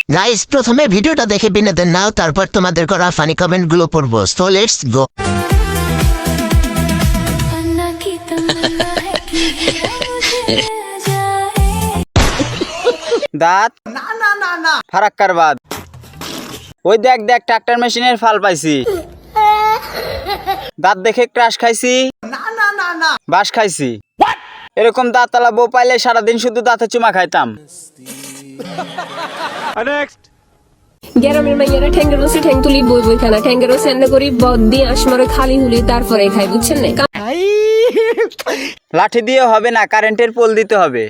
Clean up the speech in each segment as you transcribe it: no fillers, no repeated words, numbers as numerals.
Guys প্রথমে ভিডিওটা দেখে বিনোদন নাও, তারপর তোমাদের করা ফানি কমেন্ট গুলো পড়বো। So let's go. দাঁত না ফারাক্কার বাদ। ওই দেখ দেখ ট্রাক্টর মেশিনের ফাল পাইছি। দাঁত দেখে ক্রাশ খাইছি না বাস খাইছি। এরকম দাঁতওয়ালা বউ পাইলে সারাদিন শুধু দাঁতে চুমা খাইতাম। গ্রামের মাইয়ারা ঠ্যাঙ্গের রসে ঠ্যাং তুলি বই বই খানা ঠ্যাঙ্গের রসে এনে করি বদ দিয়ে আসমরে খালি হুলি তারপরে খাই, বুঝছেন না? লাঠি দিয়ে হবে না, কারেন্টের পোল দিতে হবে।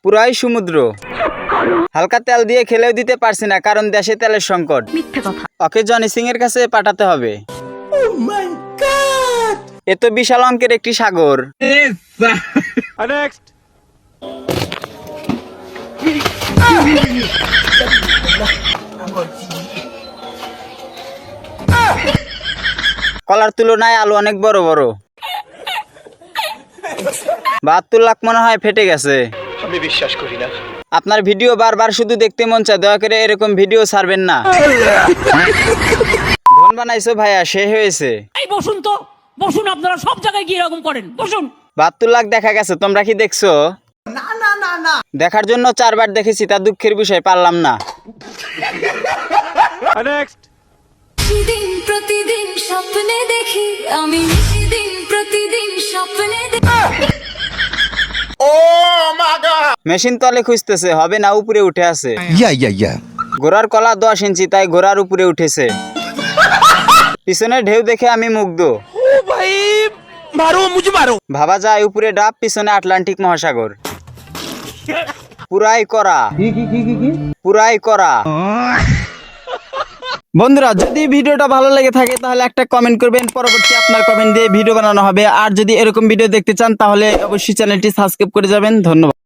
পুরাই সমুদ্র। হালকা তেল দিয়ে খেলেও দিতে পারছি না, কারণ দেশে তেলের সংকট। ওকে জনি সিং এর কাছে পাঠাতে হবে। এ তো বিশাল অঙ্কের একটি সাগর। কলার তুলনায় আলু অনেক বড় বড়। 72 লাখ মনে হয় ফেটে গেছে। আমি বিশ্বাস করি না। আপনার ভিডিও বারবার শুধু দেখতে মন চায়, দয়া করে এরকম ভিডিও ছাড়বেন না। ধন বানাইছো ভাইয়া, সে হয়েছে। বসুন তো বসুন, আপনারা সব জায়গায় গিয়ে এরকম করেন, বসুন। 72 লাখ দেখা গেছে, তোমরা কি দেখছো? না দেখার জন্য 4 বার দেখেছি, তা দুঃখের বিষয় পারলাম না। দিন প্রতিদিন স্বপ্নে দেখি আমি, দিন প্রতিদিন স্বপ্নে দেখি। মেশিন তলে খুঁজতেছে, হবে না, উপরে উঠে আছে। ঘোড়ার কলা 10 ইঞ্চি, তাই ঘোড়ার উপরে উঠেছে। পিছনে ঢেউ দেখে আমি মুগ্ধ। ভাবা যায় উপরে ডাব, পিছনে আটলান্টিক মহাসাগর। পুরাই করা। বন্ধুরা, যদি ভিডিওটা ভালো লেগে থাকে তাহলে একটা কমেন্ট করবেন, পরবর্তী আপনার কমেন্ট দিয়ে ভিডিও বানানো হবে। আর যদি এরকম ভিডিও দেখতে চান তাহলে অবশ্যই চ্যানেলটি সাবস্ক্রাইব করে যাবেন। ধন্যবাদ।